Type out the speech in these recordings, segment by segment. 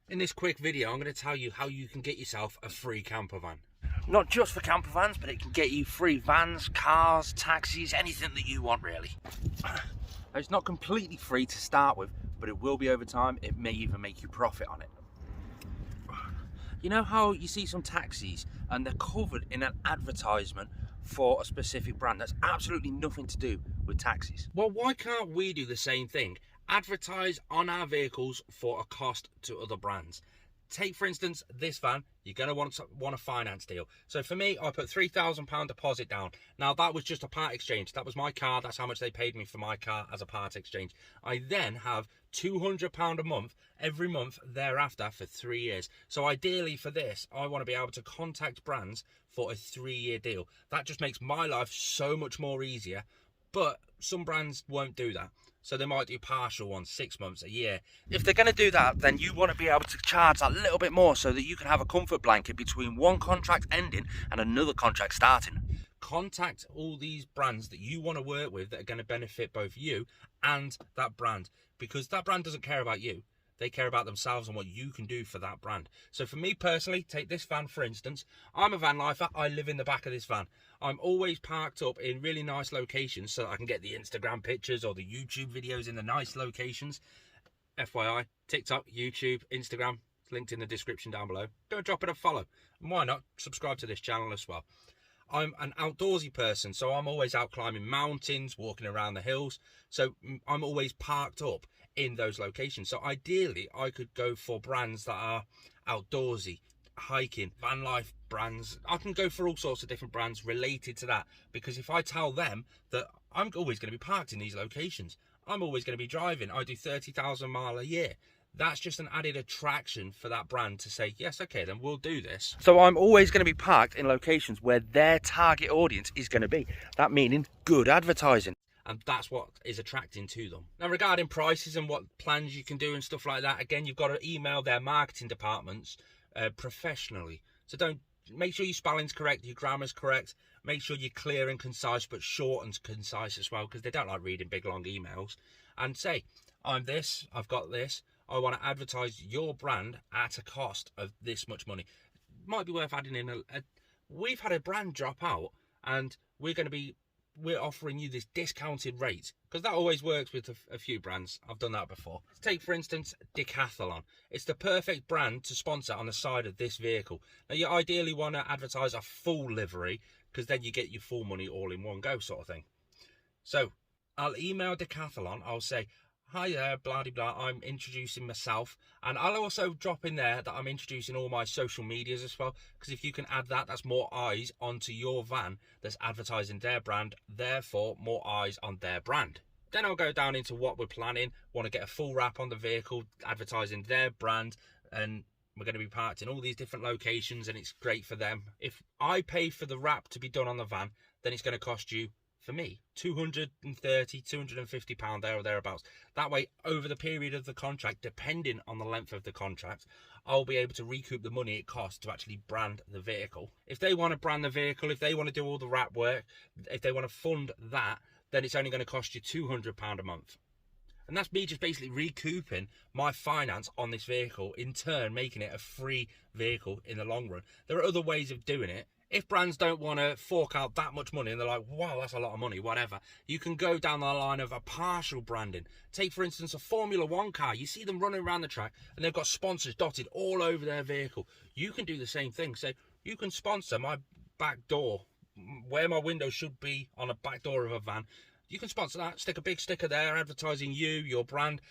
In this quick video, I'm going to tell you how you can get yourself a free camper van. Not just for camper vans, but it can get you free vans, cars, taxis, anything that you want really. It's not completely free to start with, but it will be over time. It may even make you profit on it. You know how you see some taxis and they're covered in an advertisement for a specific brand that's absolutely nothing to do with taxis? Well, why can't we do the same thing? Advertise on our vehicles for a cost to other brands. Take, for instance, this van. You're going to want a finance deal. So for me, I put £3,000 deposit down. Now, that was just a part exchange. That was my car. That's how much they paid me for my car as a part exchange. I then have £200 a month every month thereafter for 3 years. So ideally for this, I want to be able to contact brands for a 3-year deal. That just makes my life so much more easier. But some brands won't do that. So they might do partial ones, 6 months, a year. If they're going to do that, then you want to be able to charge that little bit more so that you can have a comfort blanket between one contract ending and another contract starting. Contact all these brands that you want to work with that are going to benefit both you and that brand, because that brand doesn't care about you. They care about themselves and what you can do for that brand. So for me personally, take this van for instance. I'm a van lifer. I live in the back of this van. I'm always parked up in really nice locations so that I can get the Instagram pictures or the YouTube videos in the nice locations. FYI, TikTok, YouTube, Instagram, linked in the description down below. Go drop it a follow. And why not subscribe to this channel as well. I'm an outdoorsy person, so I'm always out climbing mountains, walking around the hills. So I'm always parked up in those locations. So ideally, I could go for brands that are outdoorsy, hiking, van life brands. I can go for all sorts of different brands related to that, because if I tell them that I'm always going to be parked in these locations, I'm always going to be driving, I do 30,000 miles a year. That's just an added attraction for that brand to say, yes, okay, then we'll do this. So I'm always going to be parked in locations where their target audience is going to be. That meaning good advertising. And that's what is attracting to them. Now, regarding prices and what plans you can do and stuff like that, again, you've got to email their marketing departments professionally. So don't, make sure your spelling's correct, your grammar's correct. Make sure you're clear and concise, but short and concise as well, because they don't like reading big, long emails. And say, I'm this, I've got this. I want to advertise your brand at a cost of this much money. Might be worth adding in we've had a brand drop out and we're offering you this discounted rate, because that always works with a few brands. I've done that before. Take for instance Decathlon. It's the perfect brand to sponsor on the side of this vehicle. Now you ideally want to advertise a full livery, because then you get your full money all in one go sort of thing. So I'll email Decathlon. I'll say, hi there, blah de blah, I'm introducing myself, and I'll also drop in there that I'm introducing all my social medias as well, because if you can add that, that's more eyes onto your van that's advertising their brand, therefore more eyes on their brand. Then I'll go down into what we're planning. Want to get a full wrap on the vehicle, advertising their brand, and we're going to be parked in all these different locations, and it's great for them. If I pay for the wrap to be done on the van, then it's going to cost you, for me, £230, £250 there or thereabouts. That way, over the period of the contract, depending on the length of the contract, I'll be able to recoup the money it costs to actually brand the vehicle. If they want to brand the vehicle, if they want to do all the wrap work, if they want to fund that, then it's only going to cost you £200 a month. And that's me just basically recouping my finance on this vehicle, in turn making it a free vehicle in the long run. There are other ways of doing it. If brands don't want to fork out that much money and they're like, wow, that's a lot of money, whatever, you can go down the line of a partial branding. Take, for instance, a Formula One car. You see them running around the track and they've got sponsors dotted all over their vehicle. You can do the same thing. So you can sponsor my back door, where my window should be on a back door of a van. You can sponsor that, stick a big sticker there advertising you, your brand.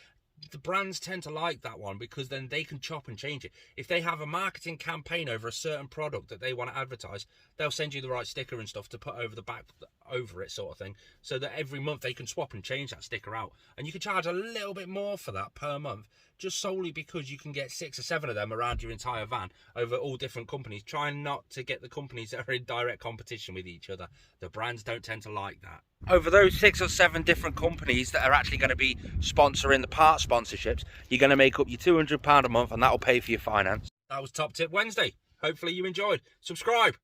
The brands tend to like that one, because then they can chop and change it. If they have a marketing campaign over a certain product that they want to advertise, they'll send you the right sticker and stuff to put over the back, over it sort of thing, so that every month they can swap and change that sticker out. And you can charge a little bit more for that per month, just solely because you can get 6 or 7 of them around your entire van over all different companies, trying not to get the companies that are in direct competition with each other. The brands don't tend to like that. Over those 6 or 7 different companies that are actually going to be sponsoring the part sponsorships, you're going to make up your £200 a month, and that'll pay for your finance. That was Top Tip Wednesday. Hopefully you enjoyed. Subscribe.